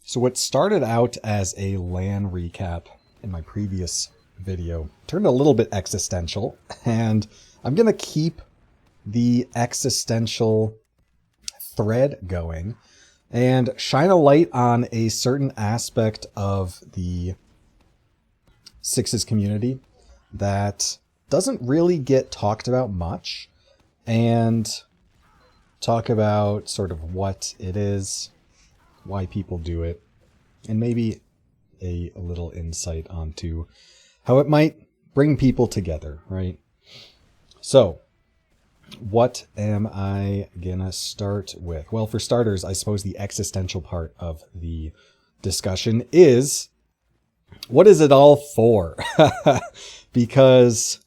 So what started out as a LAN recap in my previous video turned a little bit existential, and I'm going to keep the existential thread going and shine a light on a certain aspect of the Sixes community that doesn't really get talked about much, and talk about sort of what it is, why people do it, and maybe a little insight onto how it might bring people together, right? So, what am I gonna start with? Well, for starters, I suppose the existential part of the discussion is, what is it all for? Because,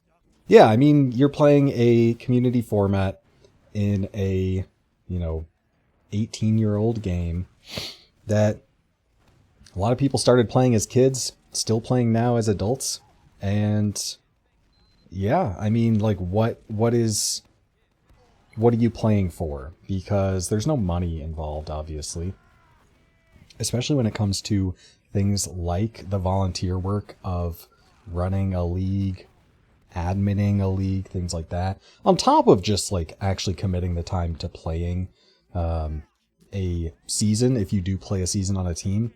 yeah, I mean, you're playing a community format in a, 18-year-old game that a lot of people started playing as kids, still playing now as adults. And yeah, I mean, like, what are you playing for? Because there's no money involved, obviously, especially when it comes to things like the volunteer work of running a league, adminning a league, things like that, on top of just like actually committing the time to playing a season. If you do play a season on a team,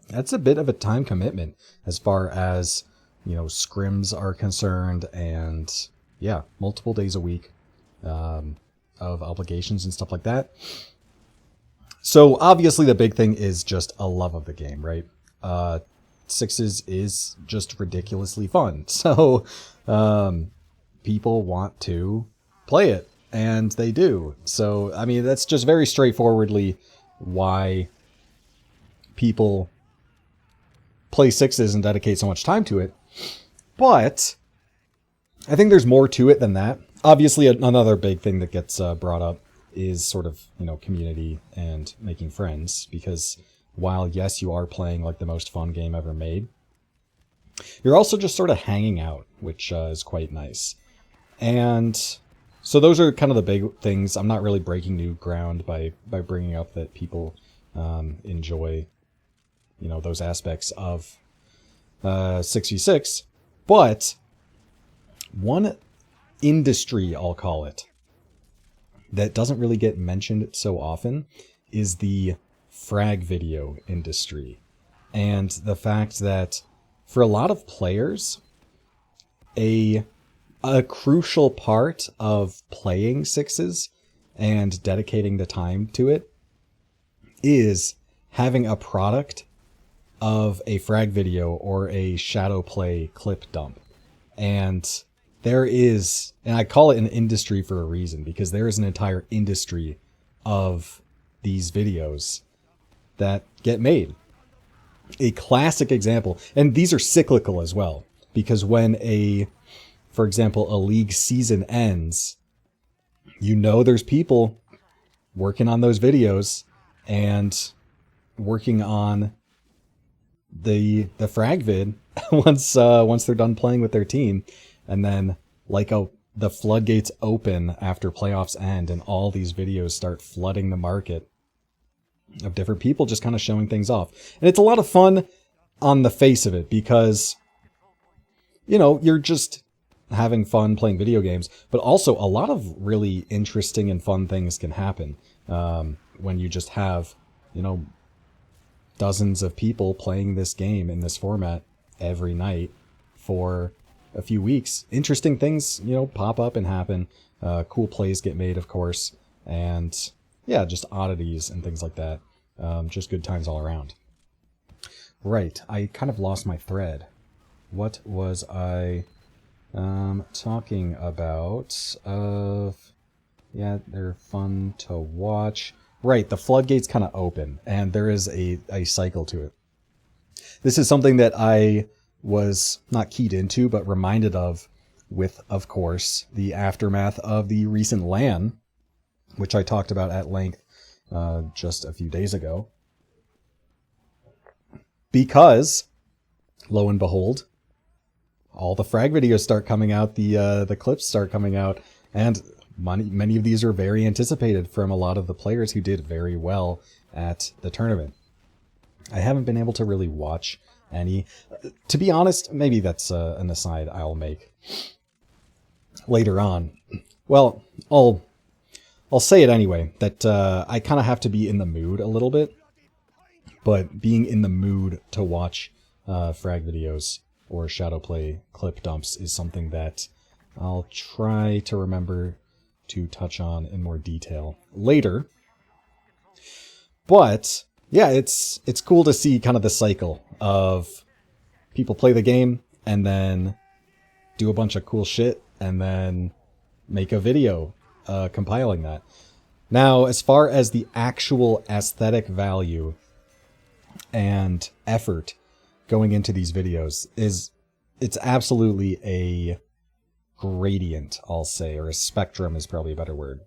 that's a bit of a time commitment as far as, scrims are concerned, and yeah, multiple days a week of obligations and stuff like that. So obviously the big thing is just a love of the game, right? Sixes is just ridiculously fun. So people want to play it, and they do. So, I mean, that's just very straightforwardly why people play Sixes and dedicate so much time to it. But I think there's more to it than that. Obviously, another big thing that gets brought up is sort of, community and making friends. Because while, yes, you are playing like the most fun game ever made, you're also just sort of hanging out, which is quite nice. And so those are kind of the big things. I'm not really breaking new ground by bringing up that people enjoy, those aspects of 6v6. But one industry, I'll call it, that doesn't really get mentioned so often is the Frag video industry. And the fact that for a lot of players, a crucial part of playing Sixes and dedicating the time to it is having a product of a Frag video or a shadow play clip dump. And there is, and I call it an industry for a reason, because there is an entire industry of these videos that get made. A classic example, and these are cyclical as well, because when for example, a league season ends, there's people working on those videos and working on the Frag vid once they're done playing with their team. And then the floodgates open after playoffs end, and all these videos start flooding the market of different people just kind of showing things off. And it's a lot of fun on the face of it, because, you're just having fun playing video games, but also a lot of really interesting and fun things can happen when you just have, dozens of people playing this game in this format every night for a few weeks. Interesting things, pop up and happen. Cool plays get made, of course. And yeah, just oddities and things like that. Just good times all around. Right, I kind of lost my thread. What was I talking about? Yeah, they're fun to watch. Right, the floodgates kind of open, and there is a cycle to it. This is something that I was not keyed into, but reminded of with, of course, the aftermath of the recent LAN, which I talked about at length just a few days ago. Because, lo and behold, all the Frag videos start coming out, the clips start coming out, and many of these are very anticipated from a lot of the players who did very well at the tournament. I haven't been able to really watch any. To be honest, maybe that's an aside I'll make later on. Well, I'll say it anyway, that I kind of have to be in the mood a little bit, but being in the mood to watch frag videos or shadowplay clip dumps is something that I'll try to remember to touch on in more detail later. But yeah, it's cool to see kind of the cycle of people play the game and then do a bunch of cool shit and then make a video compiling that. Now, as far as the actual aesthetic value and effort going into these videos, it's absolutely a gradient, I'll say, or a spectrum is probably a better word.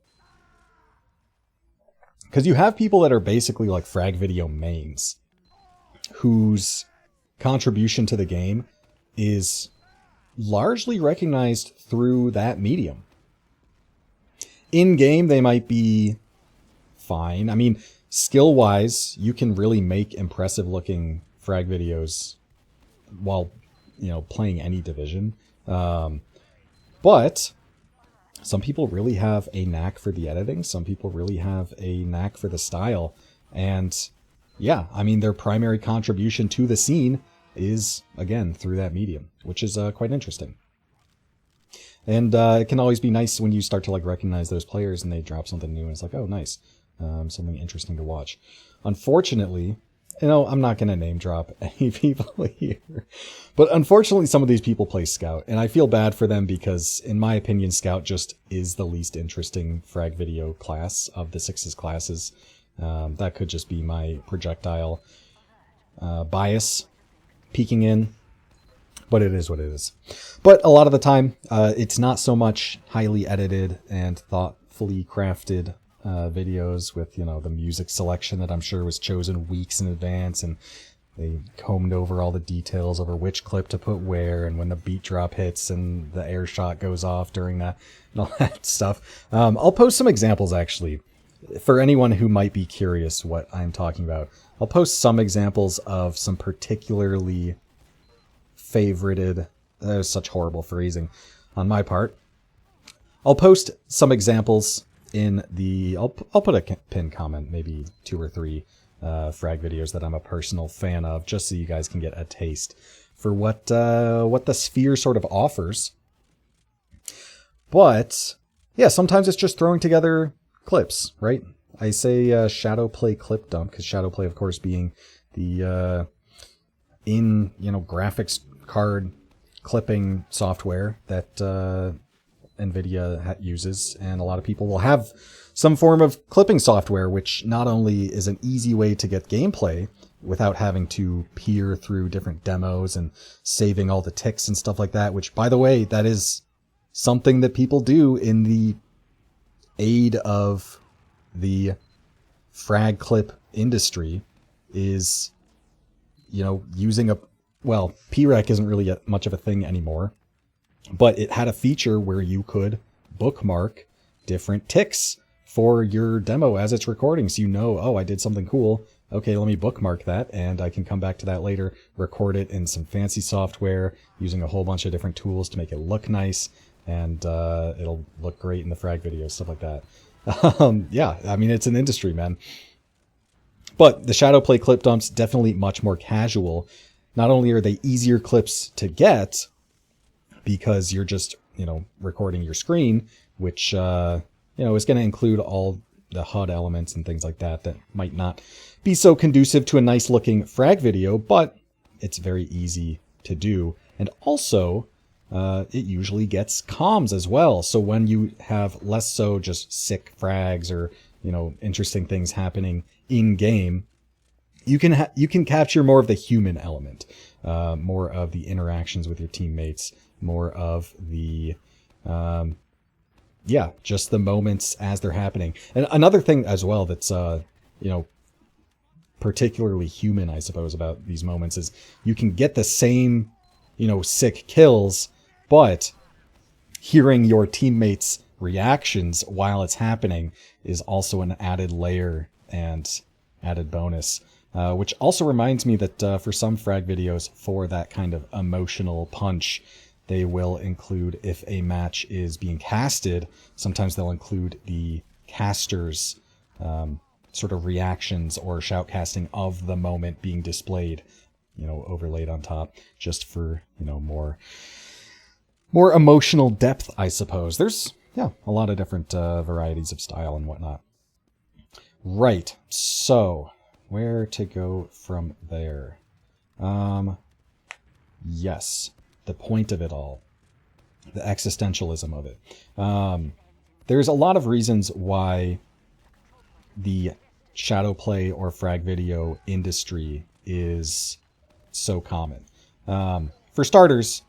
Because you have people that are basically like frag video mains, whose contribution to the game is largely recognized through that medium. In-game, they might be fine. I mean, skill-wise, you can really make impressive-looking frag videos while, playing any division. But some people really have a knack for the editing. Some people really have a knack for the style. And yeah, I mean, their primary contribution to the scene is, again, through that medium, which is quite interesting. And it can always be nice when you start to recognize those players and they drop something new and it's like, oh, nice. Something interesting to watch. Unfortunately, I'm not going to name drop any people here. But unfortunately, some of these people play Scout. And I feel bad for them because, in my opinion, Scout just is the least interesting frag video class of the 6's classes. That could just be my projectile bias peeking in. But it is what it is. But a lot of the time, it's not so much highly edited and thoughtfully crafted videos with, the music selection that I'm sure was chosen weeks in advance, and they combed over all the details over which clip to put where, and when the beat drop hits and the air shot goes off during that, and all that stuff. I'll post some examples, actually, for anyone who might be curious what I'm talking about. I'll post some examples of some particularly favorited, that was such horrible phrasing on my part. I'll post some examples in the, I'll put a pinned comment, maybe 2 or 3 frag videos that I'm a personal fan of, just so you guys can get a taste for what the sphere sort of offers. But yeah, sometimes it's just throwing together clips, right? I say shadowplay clip dump because shadowplay, of course, being the graphics card clipping software that NVIDIA uses, and a lot of people will have some form of clipping software, which not only is an easy way to get gameplay without having to peer through different demos and saving all the ticks and stuff like that, which, by the way, that is something that people do in the aid of the frag clip industry, is, using PREC isn't really much of a thing anymore, but it had a feature where you could bookmark different ticks for your demo as it's recording. So oh, I did something cool. Okay, let me bookmark that, and I can come back to that later, record it in some fancy software using a whole bunch of different tools to make it look nice, and it'll look great in the frag video, stuff like that. Yeah, I mean, it's an industry, man. But the shadowplay clip dumps, definitely much more casual. Not only are they easier clips to get because you're just, recording your screen, which, is going to include all the HUD elements and things like that might not be so conducive to a nice looking frag video, but it's very easy to do. And also, it usually gets comms as well. So when you have less so just sick frags or, interesting things happening in game, you can capture more of the human element, more of the interactions with your teammates, more of the, just the moments as they're happening. And another thing as well that's, particularly human, I suppose, about these moments is you can get the same, sick kills, but hearing your teammates' reactions while it's happening is also an added layer and added bonus. which also reminds me that for some frag videos, for that kind of emotional punch, they will include, if a match is being casted, sometimes they'll include the caster's sort of reactions or shoutcasting of the moment being displayed, overlaid on top, just for, more emotional depth, I suppose. There's, a lot of different varieties of style and whatnot. Right, so where to go from there? Yes, the point of it all, the existentialism of it. There's a lot of reasons why the shadow play or frag video industry is so common. For starters,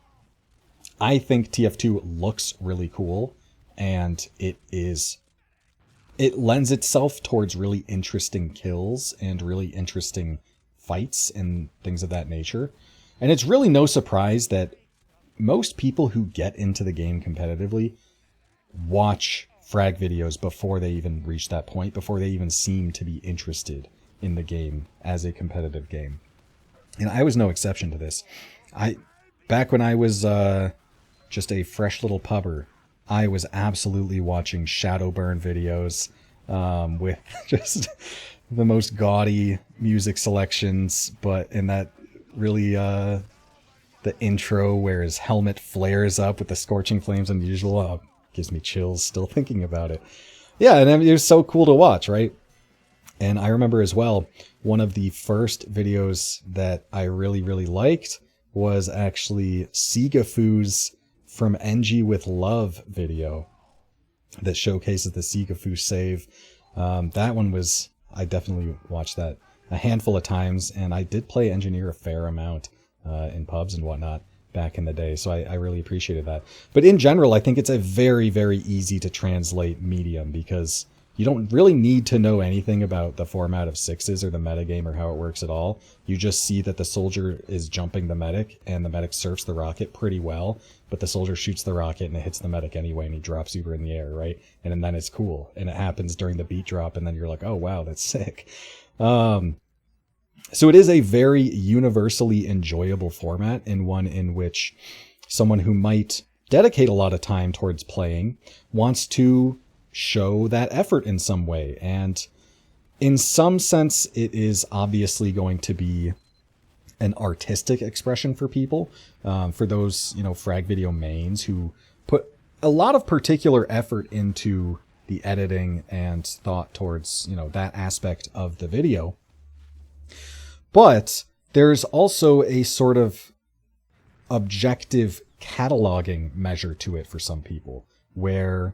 I think TF2 looks really cool, and it lends itself towards really interesting kills and really interesting fights and things of that nature. And it's really no surprise that most people who get into the game competitively watch frag videos before they even reach that point, before they even seem to be interested in the game as a competitive game. And I was no exception to this. Back when I was just a fresh little pubber, I was absolutely watching Shadowburn videos with just the most gaudy music selections, but in that really the intro where his helmet flares up with the scorching flames unusual, gives me chills still thinking about it. Yeah, and it was so cool to watch, right? And I remember as well, one of the first videos that I really, really liked was actually Sigafu's From NG with Love video that showcases the Sigafu save. That one was, I definitely watched that a handful of times, and I did play Engineer a fair amount in pubs and whatnot back in the day, so I really appreciated that. But in general, I think it's a very, very easy to translate medium, because you don't really need to know anything about the format of sixes or the metagame or how it works at all. You just see that the soldier is jumping the medic, and the medic surfs the rocket pretty well, but the soldier shoots the rocket and it hits the medic anyway, and he drops Uber in the air, right? And then it's cool, and it happens during the beat drop, and then you're like, oh wow, that's sick. So it is a very universally enjoyable format, and one in which someone who might dedicate a lot of time towards playing wants to show that effort in some way. And in some sense, it is obviously going to be an artistic expression for people, for those, frag video mains who put a lot of particular effort into the editing and thought towards, that aspect of the video. But there's also a sort of objective cataloging measure to it for some people, where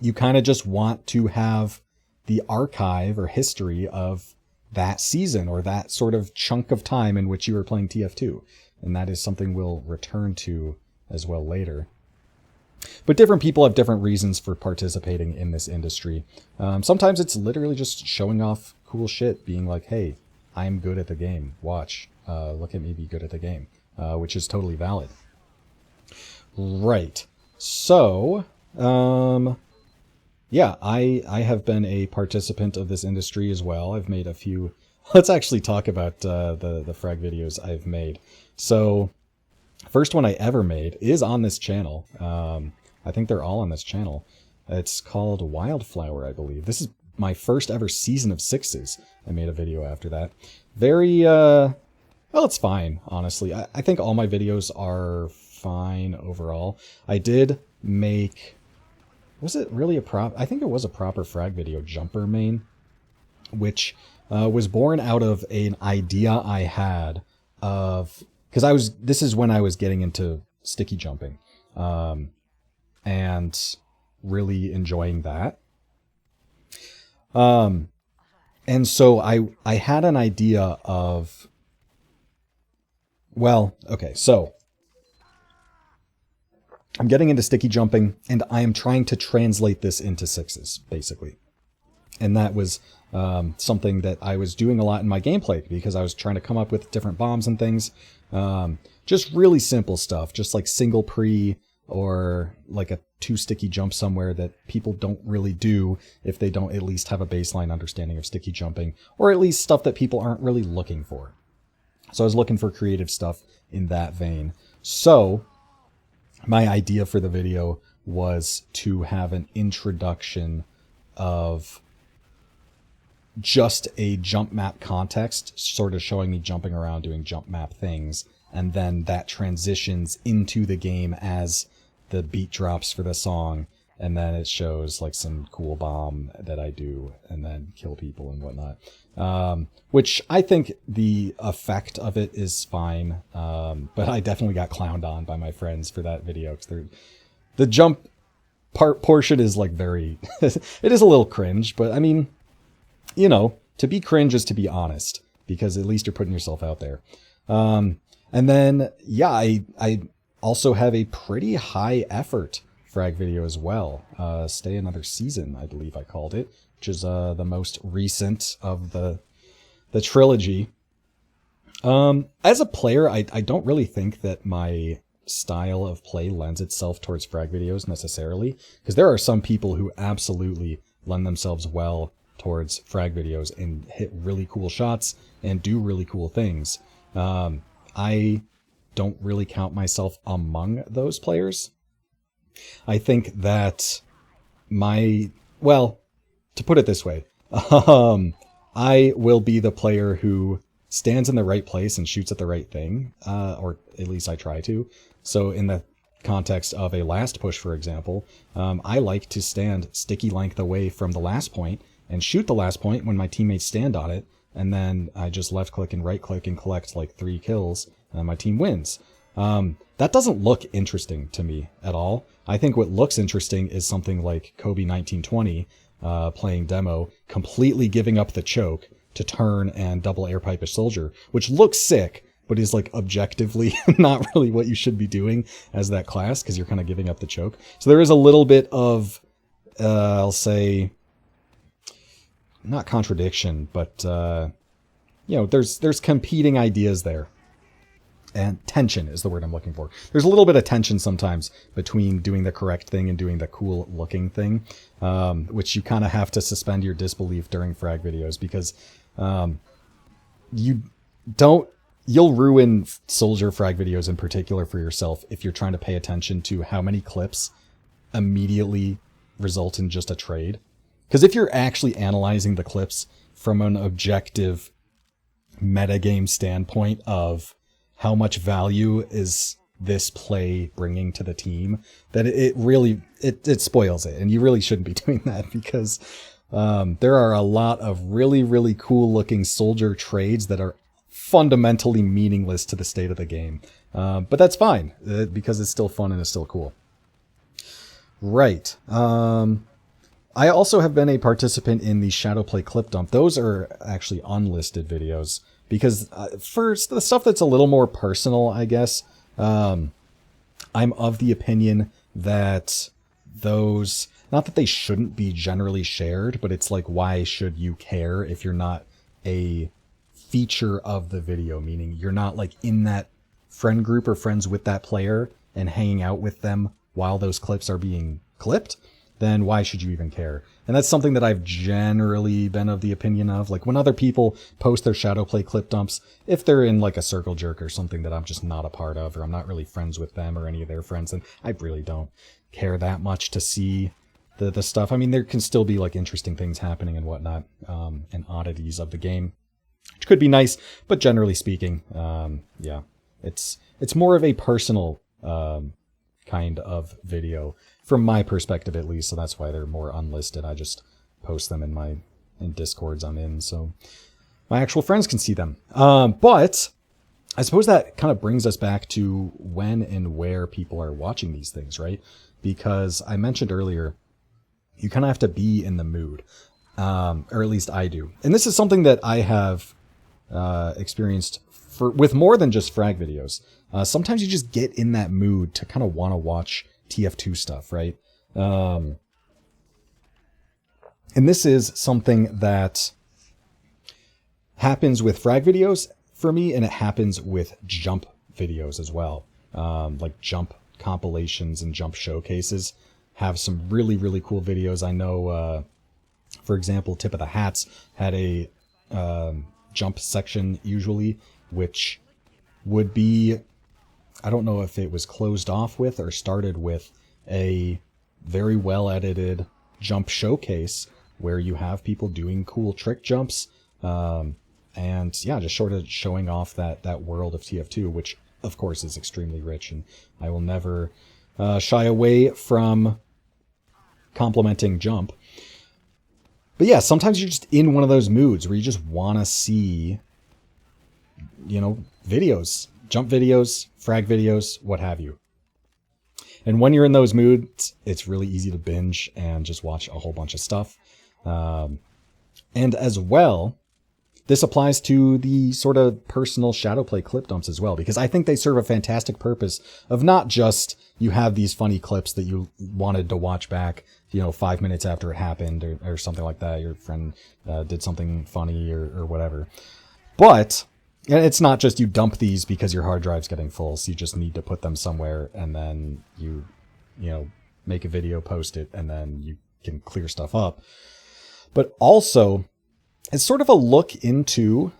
you kind of just want to have the archive or history of that season or that sort of chunk of time in which you were playing TF2. And that is something we'll return to as well later. But different people have different reasons for participating in this industry. Sometimes it's literally just showing off cool shit, being like, hey, I'm good at the game. Watch. Look at me be good at the game. Which is totally valid. Right. So, yeah, I have been a participant of this industry as well. I've made a few. Let's actually talk about the frag videos I've made. So, first one I ever made is on this channel. I think they're all on this channel. It's called Wildflower, I believe. This is my first ever season of sixes. I made a video after that. Very, well, it's fine, honestly. I think all my videos are fine overall. I did make, was it really I think it was a proper frag video, Jumper main, which was born out of an idea I had of, because this is when I was getting into sticky jumping, and really enjoying that. And so I had an idea of, well, okay, so I'm getting into sticky jumping, and I am trying to translate this into sixes, basically. And that was something that I was doing a lot in my gameplay, because I was trying to come up with different bombs and things. Just really simple stuff, just like single pre, or like a too sticky jump somewhere that people don't really do if they don't at least have a baseline understanding of sticky jumping, or at least stuff that people aren't really looking for. So I was looking for creative stuff in that vein. So my idea for the video was to have an introduction of just a jump map context, sort of showing me jumping around doing jump map things, and then that transitions into the game as the beat drops for the song, and then it shows like some cool bomb that I do and then kill people and whatnot. Which I think the effect of it is fine, but I definitely got clowned on by my friends for that video, because the jump portion is like very it is a little cringe, but I mean, you know, to be cringe is to be honest, because at least you're putting yourself out there. And then, yeah, I also have a pretty high effort Frag video as well. Stay Another Season, I believe I called it, which is the most recent of the trilogy. As a player, I don't really think that my style of play lends itself towards Frag videos necessarily, because there are some people who absolutely lend themselves well towards Frag videos and hit really cool shots and do really cool things. I don't really count myself among those players. I think that well, to put it this way, I will be the player who stands in the right place and shoots at the right thing, or at least I try to. So in the context of a last push, for example, I like to stand sticky length away from the last point and shoot the last point when my teammates stand on it, and then I just left click and right click and collect like 3 kills, and my team wins. That doesn't look interesting to me at all. I think what looks interesting is something like Kobe 1920 playing demo, completely giving up the choke to turn and double air pipe a soldier, which looks sick, but is like objectively not really what you should be doing as that class, because you're kind of giving up the choke. So there is a little bit of, I'll say, not contradiction, but you know, there's competing ideas there. And tension is the word I'm looking for. There's a little bit of tension sometimes between doing the correct thing and doing the cool looking thing, which you kind of have to suspend your disbelief during Frag videos, because you'll ruin soldier Frag videos in particular for yourself if you're trying to pay attention to how many clips immediately result in just a trade. Because if you're actually analyzing the clips from an objective metagame standpoint of how much value is this play bringing to the team, that it really spoils it, and you really shouldn't be doing that, because there are a lot of really, really cool looking soldier trades that are fundamentally meaningless to the state of the game. But that's fine, because it's still fun and it's still cool. Right. I also have been a participant in the Shadowplay clip dump. Those are actually unlisted videos, because for the stuff that's a little more personal, I guess, I'm of the opinion that those, not that they shouldn't be generally shared, but it's like, why should you care if you're not a feature of the video, meaning you're not like in that friend group or friends with that player and hanging out with them while those clips are being clipped? Then why should you even care? And that's something that I've generally been of the opinion of. Like, when other people post their Shadowplay clip dumps, if they're in like a circle jerk or something that I'm just not a part of, or I'm not really friends with them or any of their friends, then I really don't care that much to see the stuff. I mean, there can still be like interesting things happening and whatnot, and oddities of the game, which could be nice, but generally speaking, yeah, it's more of a personal kind of video from my perspective, at least. So that's why they're more unlisted. I just post them in Discords I'm in, so my actual friends can see them. But I suppose that kind of brings us back to when and where people are watching these things, right? Because I mentioned earlier, you kind of have to be in the mood, or at least I do. And this is something that I have experienced with more than just Frag videos. Sometimes you just get in that mood to kind of want to watch TF2 stuff, right? And this is something that happens with Frag videos for me, and it happens with jump videos as well. Like jump compilations and jump showcases have some really, really cool videos. I know, for example, Tip of the Hats had a jump section usually, which would be, I don't know if it was closed off with or started with a very well edited jump showcase where you have people doing cool trick jumps, and yeah, just sort of showing off that world of TF2, which of course is extremely rich, and I will never shy away from complimenting jump. But yeah, sometimes you're just in one of those moods where you just want to see, videos, jump videos, frag videos, what have you. And when you're in those moods, it's really easy to binge and just watch a whole bunch of stuff. And as well, this applies to the sort of personal Shadowplay clip dumps as well, because I think they serve a fantastic purpose of not just you have these funny clips that you wanted to watch back, 5 minutes after it happened or something like that. Your friend did something funny or whatever. But it's not just you dump these because your hard drive's getting full, so you just need to put them somewhere, and then you make a video, post it, and then you can clear stuff up. But also, it's sort of a look into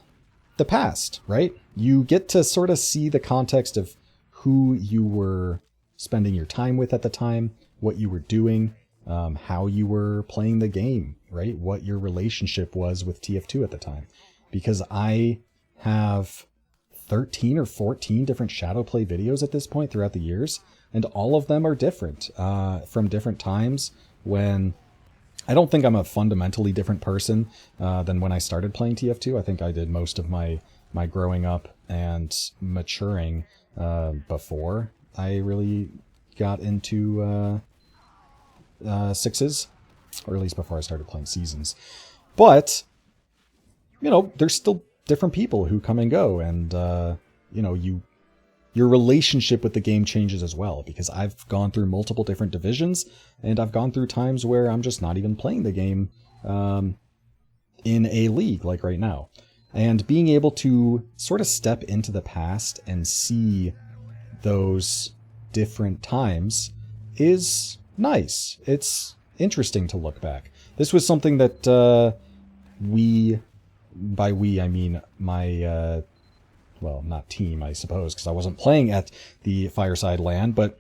the past, right? You get to sort of see the context of who you were spending your time with at the time, what you were doing, how you were playing the game, right? What your relationship was with TF2 at the time. Because I have 13 or 14 different Shadowplay videos at this point throughout the years, and all of them are different, from different times when I don't think I'm a fundamentally different person than when I started playing TF2. I think I did most of my growing up and maturing before I really got into sixes, or at least before I started playing seasons. But, there's still different people who come and go, and, your relationship with the game changes as well, because I've gone through multiple different divisions, and I've gone through times where I'm just not even playing the game in a league like right now. And being able to sort of step into the past and see those different times is nice. It's interesting to look back. This was something that by we I mean my well, not team, I suppose, because I wasn't playing at the Fireside LAN, but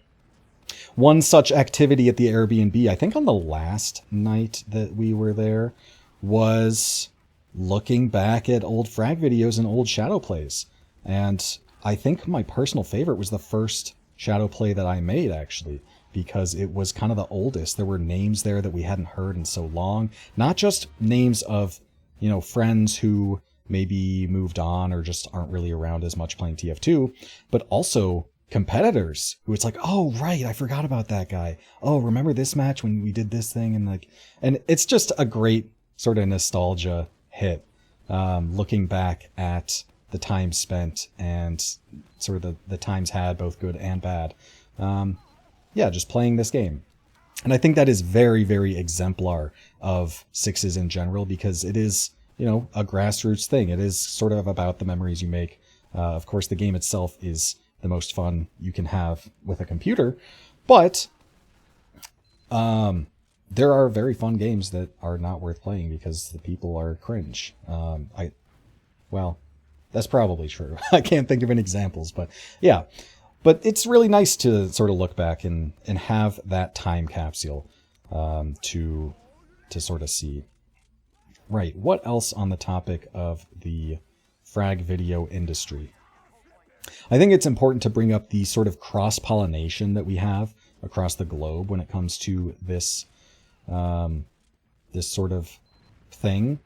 one such activity at the Airbnb, I think on the last night that we were there, was looking back at old frag videos and old Shadowplays. And I think my personal favorite was the first Shadowplay that I made, actually, because it was kind of the oldest. There were names there that we hadn't heard in so long. Not just names of, friends who maybe moved on or just aren't really around as much playing TF2, but also competitors who it's like, oh, right, I forgot about that guy. Oh, remember this match when we did this thing? And it's just a great sort of nostalgia hit, looking back at the time spent and sort of the times had, both good and bad. Just playing this game. And I think that is very, very exemplar of sixes in general, because it is, a grassroots thing. It is sort of about the memories you make. Of course, the game itself is the most fun you can have with a computer, but there are very fun games that are not worth playing because the people are cringe. Well, that's probably true. I can't think of any examples, but yeah. But it's really nice to sort of look back and have that time capsule to sort of see. Right, what else on the topic of the frag video industry? I think it's important to bring up the sort of cross-pollination that we have across the globe when it comes to this this sort of thing,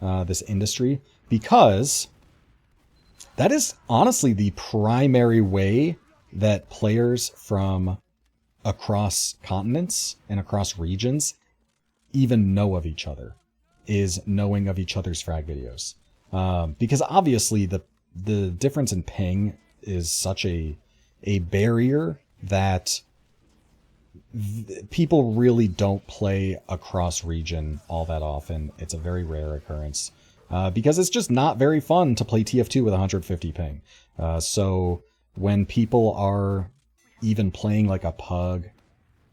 this industry, because that is honestly the primary way that players from across continents and across regions even know of each other, is knowing of each other's frag videos. Because obviously the difference in ping is such a barrier that people really don't play across region all that often. It's a very rare occurrence because it's just not very fun to play TF2 with 150 ping. So when people are even playing like a pug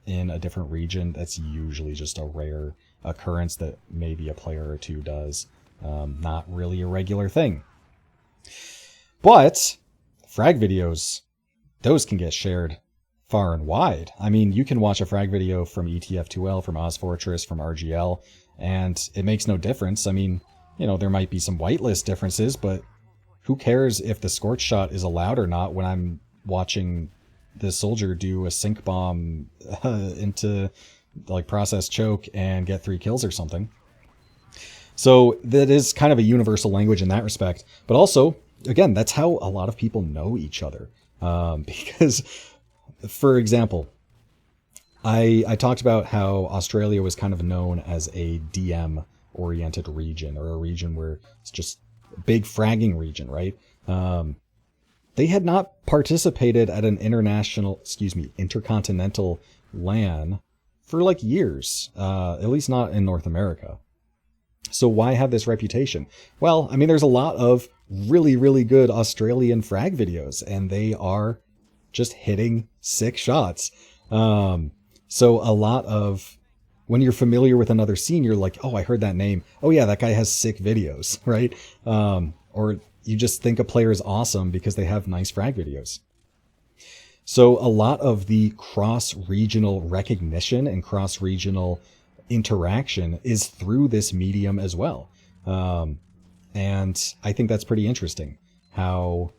in a different region, that's usually just a rare occurrence that maybe a player or two does. Not really a regular thing. But frag videos, those can get shared far and wide. I mean, you can watch a frag video from ETF2L, from OzFortress, from RGL, and it makes no difference. I mean, you know, there might be some whitelist differences, but who cares if the scorch shot is allowed or not when I'm watching the soldier do a sync bomb into like process choke and get 3 kills or something. So that is kind of a universal language in that respect. But also, again, that's how a lot of people know each other. Because, for example, I talked about how Australia was kind of known as a DM-oriented region, or a region where it's just a big fragging region, right? They had not participated at an intercontinental LAN for like years, at least not in North America. So why have this reputation? Well, I mean, there's a lot of really, really good Australian frag videos, and they are just hitting sick shots. So a lot of, when you're familiar with another scene, you're like, oh, I heard that name. Oh yeah, that guy has sick videos, right? Or you just think a player is awesome because they have nice frag videos. So a lot of the cross-regional recognition and cross-regional interaction is through this medium as well. And I think that's pretty interesting, how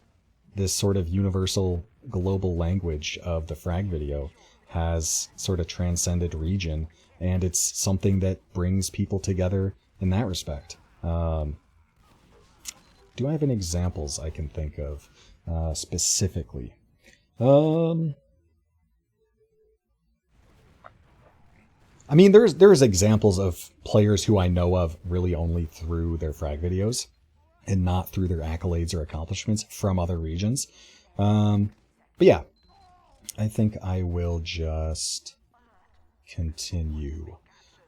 this sort of universal global language of the frag video has sort of transcended region, and it's something that brings people together in that respect. Do I have any examples I can think of specifically? I mean, there's examples of players who I know of really only through their frag videos and not through their accolades or accomplishments from other regions. But yeah, I think I will just continue.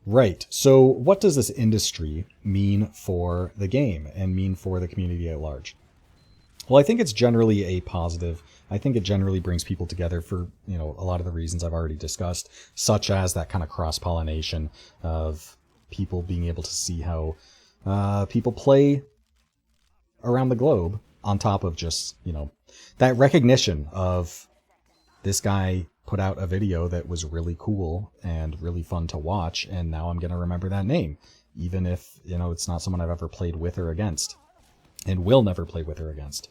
Right, so what does this industry mean for the game and mean for the community at large? Well, I think it's generally a positive. I think it generally brings people together for, you know, a lot of the reasons I've already discussed, such as that kind of cross-pollination of people being able to see how people play around the globe, on top of just, you know, that recognition of this guy put out a video that was really cool and really fun to watch, and now I'm going to remember that name, even if, you know, it's not someone I've ever played with or against, and will never play with or against.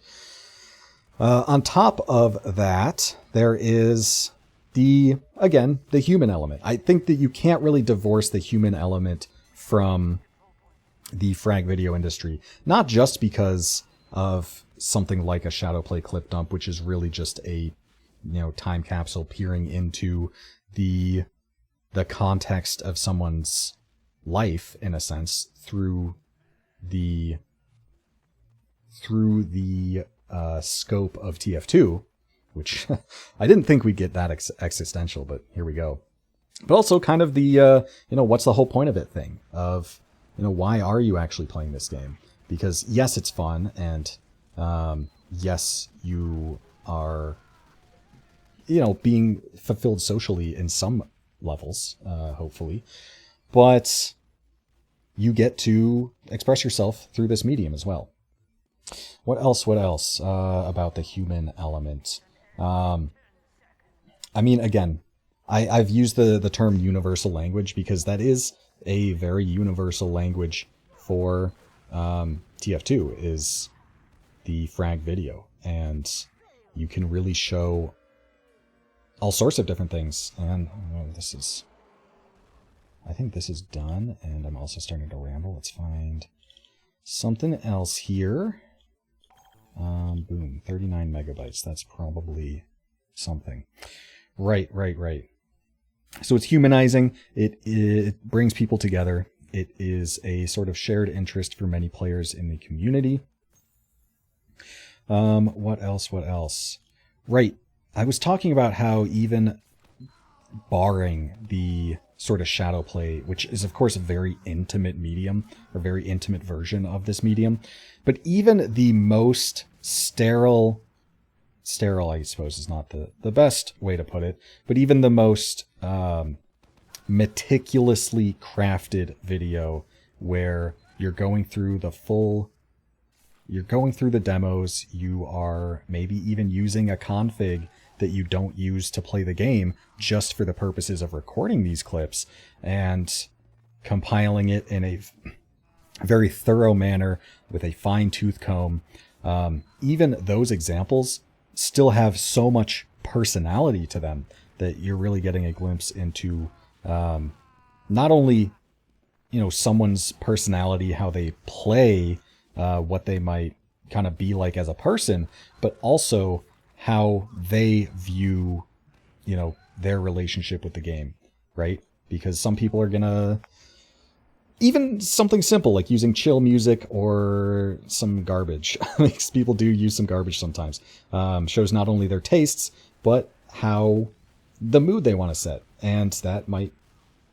On top of that, there is the human element. I think that you can't really divorce the human element from the frag video industry, not just because of something like a Shadowplay clip dump, which is really just a, you know, time capsule peering into the context of someone's life, in a sense, through the scope of TF2, which I didn't think we'd get that existential, but here we go. But also kind of the, you know, what's the whole point of it thing of, you know, why are you actually playing this game? Because yes, it's fun, and yes, you are, you know, being fulfilled socially in some levels, hopefully, but you get to express yourself through this medium as well. What else about the human element? I mean, again, I've used the term universal language because that is a very universal language for TF2, is the frag video, and you can really show all sorts of different things. And I think this is done, and I'm also starting to ramble. Let's find something else here. Boom, 39 megabytes. That's probably something. Right. So it's humanizing. It brings people together. It is a sort of shared interest for many players in the community. What else? Right. I was talking about how even barring the sort of shadow play, which is of course a very intimate medium, or very intimate version of this medium, but even the most sterile I suppose is not the best way to put it, but even the most meticulously crafted video where you're going through the demos, you are maybe even using a config that you don't use to play the game just for the purposes of recording these clips and compiling it in a very thorough manner with a fine-tooth comb. Even those examples still have so much personality to them that you're really getting a glimpse into not only, you know, someone's personality, how they play, what they might kind of be like as a person, but also how they view, you know, their relationship with the game, right? Because some people are gonna, even something simple like using chill music or some garbage, because people do use some garbage sometimes, shows not only their tastes, but how the mood they want to set. And that might,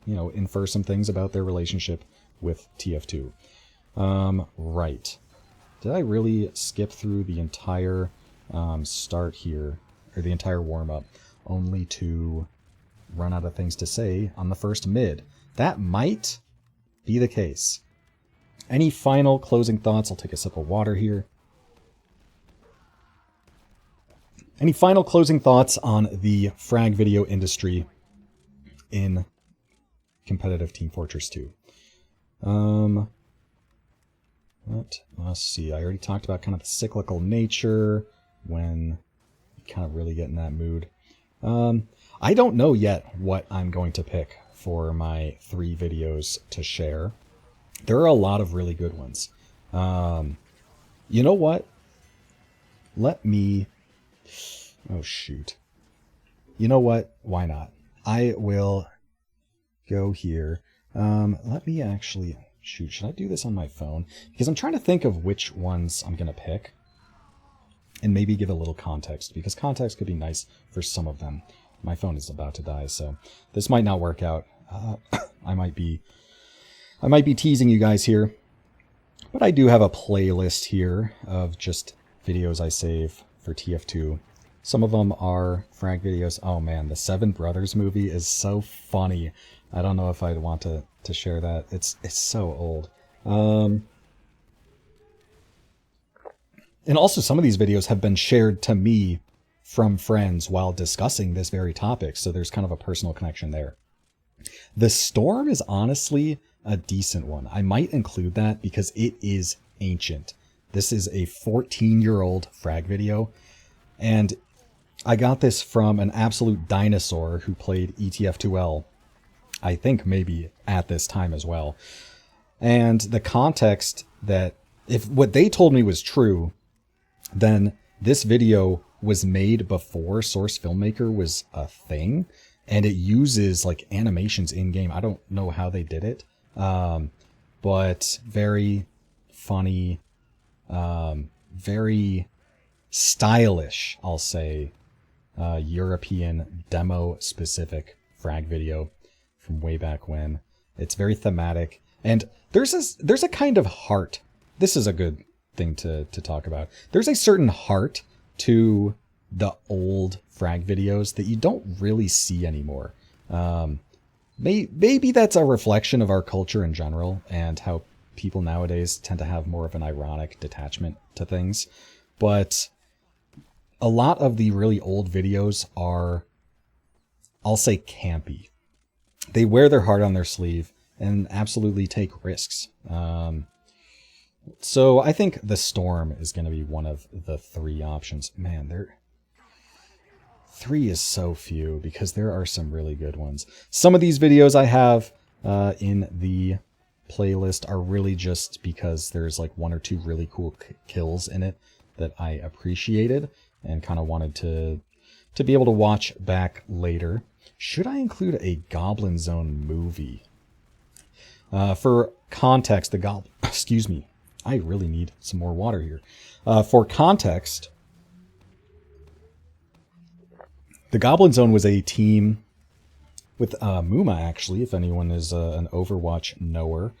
you know, infer some things about their relationship with TF2. Right. Did I really skip through the entire start here, or the entire warm-up, only to run out of things to say on the first mid? That might be the case. Any final closing thoughts? I'll take a sip of water here. Any final closing thoughts on the frag video industry in competitive Team Fortress 2? Let's see. I already talked about kind of the cyclical nature when you kind of really get in that mood. I don't know yet what I'm going to pick for my 3 videos to share. There are a lot of really good ones. You know what? Let me... Oh, shoot. You know what? Why not? I will go here. Let me actually... Shoot, should I do this on my phone? Because I'm trying to think of which ones I'm going to pick. And maybe give a little context, because context could be nice for some of them. My phone is about to die, so this might not work out. I might be teasing you guys here. But I do have a playlist here of just videos I save for TF2. Some of them are frag videos. Oh man, the Seven Brothers movie is so funny. I don't know if I'd want to share that. It's so old. And also some of these videos have been shared to me from friends while discussing this very topic, so there's kind of a personal connection there. The Storm is honestly a decent one. I might include that because it is ancient. This is a 14-year-old frag video, and I got this from an absolute dinosaur who played ETF2L, I think maybe at this time as well. And the context that, if what they told me was true, then this video was made before Source Filmmaker was a thing, and it uses like animations in game. I don't know how they did it, but very funny, very stylish, I'll say, European demo specific frag video from way back when. It's very thematic, and there's a kind of heart. This is a good thing to talk about. There's a certain heart to the old frag videos that you don't really see anymore. Maybe that's a reflection of our culture in general and how people nowadays tend to have more of an ironic detachment to things. But a lot of the really old videos are, I'll say, campy. They wear their heart on their sleeve and absolutely take risks. So I think The Storm is going to be one of the 3 options. Man, 3 is so few because there are some really good ones. Some of these videos I have in the playlist are really just because there's like 1 or 2 really cool kills in it that I appreciated and kind of wanted to be able to watch back later. Should I include a Goblin Zone movie? For context, excuse me, I really need some more water here. For context, the Goblin Zone was a team with Muma, actually, if anyone is an Overwatch knower.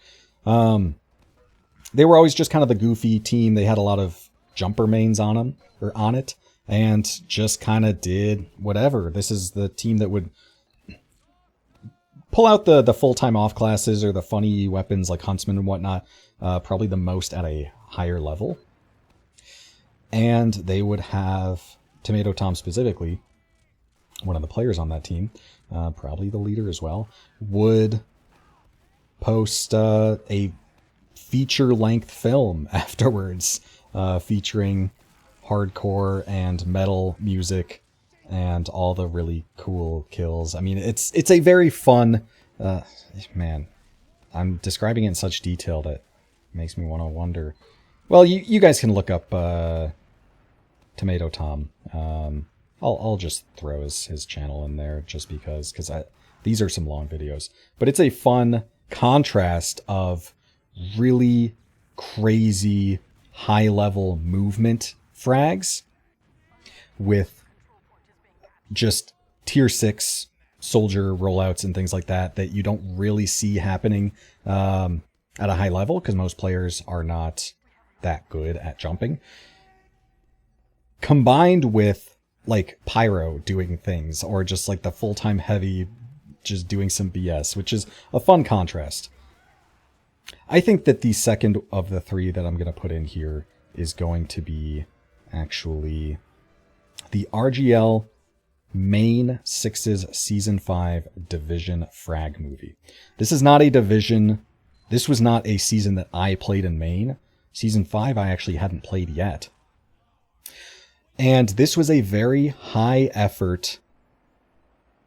They were always just kind of the goofy team. They had a lot of jumper mains on it, and just kind of did whatever. This is the team that would pull out the full-time off classes or the funny weapons like Huntsman and whatnot, probably the most at a higher level. And they would have Tomato Tom specifically, one of the players on that team, probably the leader as well, would post a feature-length film afterwards, featuring hardcore and metal music and all the really cool kills. I mean, it's a very fun, man, I'm describing it in such detail that makes me want to wonder. Well, you guys can look up Tomato Tom. I'll just throw his channel in there just because these are some long videos. But it's a fun contrast of really crazy high-level movement frags with just tier 6 soldier rollouts and things like that you don't really see happening at a high level because most players are not that good at jumping. Combined with like Pyro doing things, or just like the full-time heavy just doing some BS, which is a fun contrast. I think that the second of the three that I'm going to put in here is going to be actually the RGL Main 6's Season 5 Division Frag movie. This is not a Division. This was not a season that I played in Main. Season 5 I actually hadn't played yet. And this was a very high effort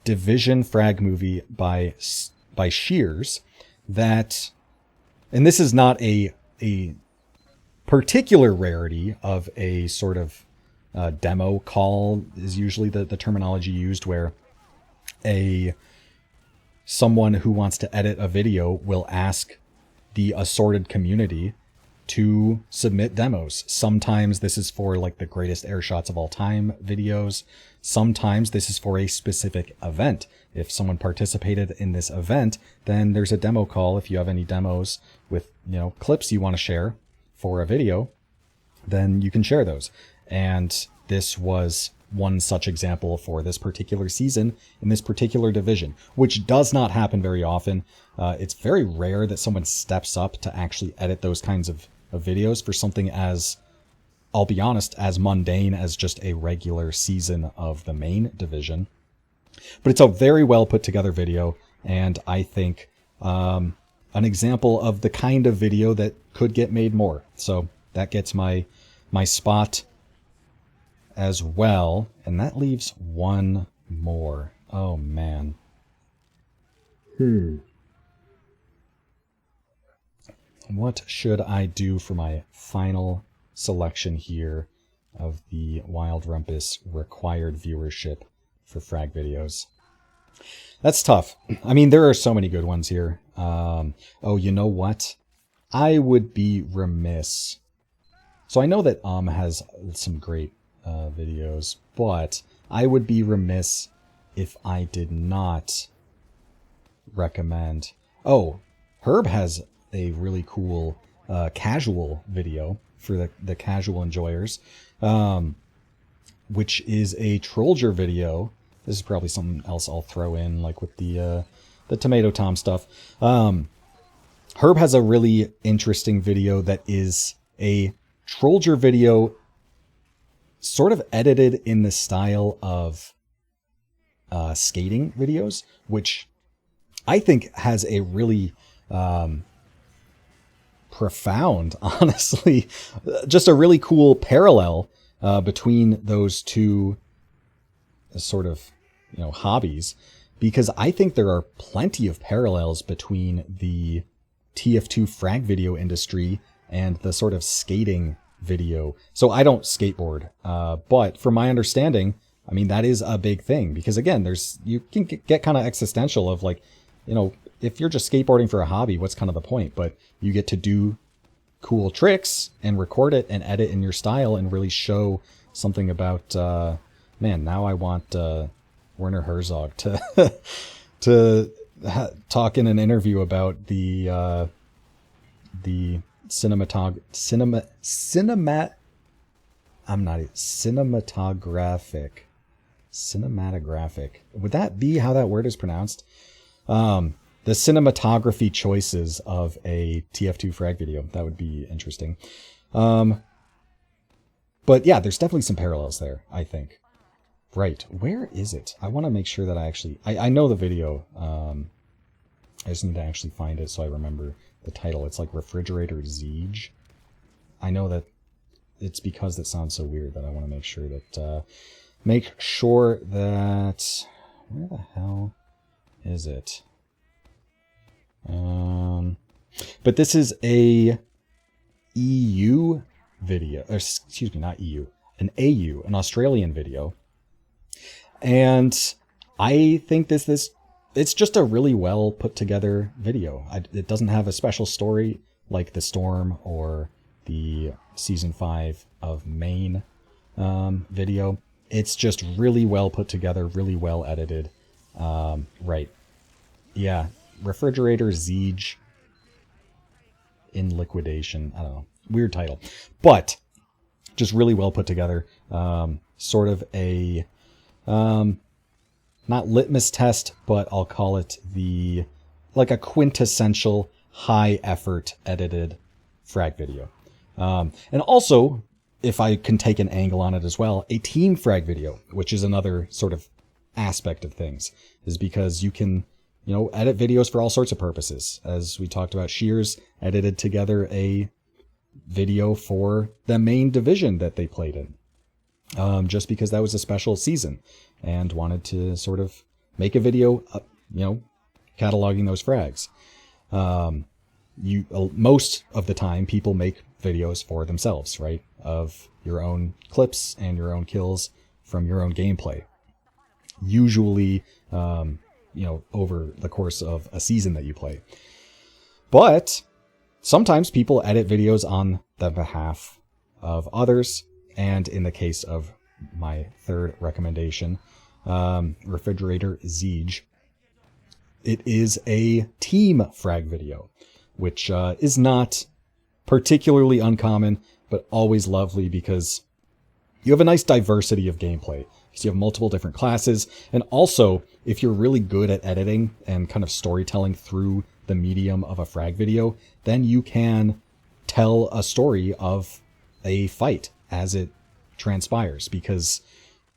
Division Frag movie by Shears that, and this is not a particular rarity of a sort of demo call is usually the terminology used, where someone who wants to edit a video will ask the assorted community to submit demos. Sometimes this is for like the greatest air shots of all time videos. Sometimes this is for a specific event. If someone participated in this event, then there's a demo call. If you have any demos with, clips you want to share for a video, then you can share those. And this was one such example for this particular season in this particular division, which does not happen very often. It's very rare that someone steps up to actually edit those kinds of videos for something as, I'll be honest, as mundane as just a regular season of the main division. But it's a very well put together video, and I think an example of the kind of video that could get made more. So that gets my spot as well, and that leaves one more. Oh man. What should I do for my final selection here of the Wild Rumpus required viewership for frag videos? That's tough. I mean, there are so many good ones here. Oh, you know what? I would be remiss. So I know that has some great videos, but I would be remiss if I did not recommend... Oh, Herb has a really cool casual video for the casual enjoyers, which is a Trollger video. This is probably something else I'll throw in, like with the Tomato Tom stuff. Herb has a really interesting video that is a Trollger video sort of edited in the style of skating videos, which I think has a really profound, honestly, just a really cool parallel between those two sort of, hobbies, because I think there are plenty of parallels between the TF2 frag video industry and the sort of skating video. So I don't skateboard, but from my understanding, I mean, that is a big thing, because again, you can get kind of existential of like, if you're just skateboarding for a hobby, what's kind of the point? But you get to do cool tricks and record it and edit in your style and really show something about, man, now I want Werner Herzog to talk in an interview about the cinematographic. Would that be how that word is pronounced? The cinematography choices of a TF2 frag video. That would be interesting. But yeah, there's definitely some parallels there, I think. Right. Where is it? I want to make sure that I know the video. I just need to actually find it so I remember the title. It's like Refrigerator Siege. I know that it's because it sounds so weird that I want to make sure that, where the hell is it? But this is a EU video, or excuse me, not EU, an AU, an Australian video. And I think it's just a really well put together video. It doesn't have a special story like The Storm or the season 5 of Maine video. It's just really well put together, really well edited. Right. Yeah. Refrigerator Siege in Liquidation. I don't know. Weird title. But just really well put together. Sort of a not litmus test, but I'll call it like a quintessential high effort edited frag video. And also, if I can take an angle on it as well, a team frag video, which is another sort of aspect of things, is because you can, edit videos for all sorts of purposes. As we talked about, Shears edited together a video for the main division that they played in, just because that was a special season and wanted to sort of make a video, cataloging those frags. Most of the time people make videos for themselves, right? Of your own clips and your own kills from your own gameplay. Usually, over the course of a season that you play. But sometimes people edit videos on the behalf of others. And in the case of my third recommendation, Refrigerator Siege, it is a team frag video, which is not particularly uncommon, but always lovely because you have a nice diversity of gameplay. Because you have multiple different classes. And also, if you're really good at editing and kind of storytelling through the medium of a frag video, then you can tell a story of a fight as it transpires. Because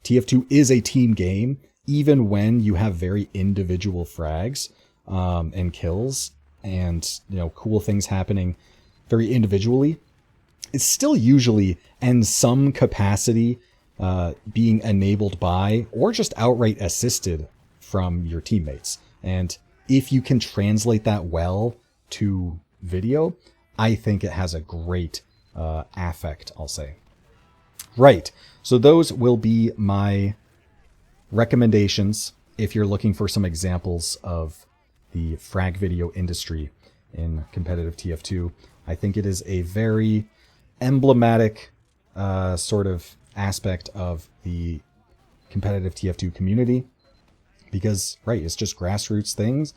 TF2 is a team game, even when you have very individual frags and kills and cool things happening very individually. It's still usually in some capacity being enabled by or just outright assisted from your teammates. And if you can translate that well to video, I think it has a great affect, I'll say. Right. So those will be my recommendations if you're looking for some examples of the frag video industry in competitive TF2. I think it is a very emblematic sort of aspect of the competitive TF2 community because, right, it's just grassroots things,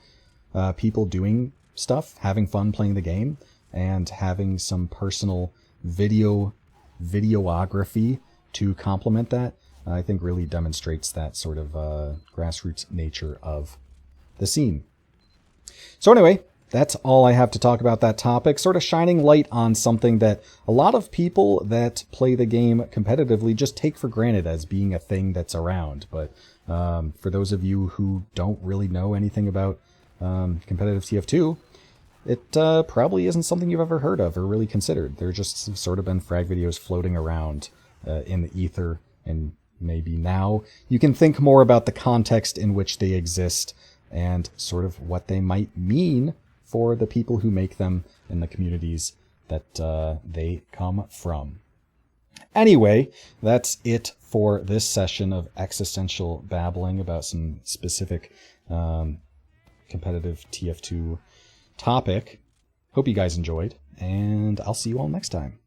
people doing stuff, having fun playing the game, and having some personal videography to complement that, I think really demonstrates that sort of grassroots nature of the scene. So anyway, that's all I have to talk about that topic, sort of shining light on something that a lot of people that play the game competitively just take for granted as being a thing that's around. But for those of you who don't really know anything about competitive TF2, it probably isn't something you've ever heard of or really considered. There just sort of been frag videos floating around in the ether, and maybe now you can think more about the context in which they exist and sort of what they might mean for the people who make them and the communities that they come from. Anyway, that's it for this session of existential babbling about some specific competitive TF2 topic. Hope you guys enjoyed, and I'll see you all next time.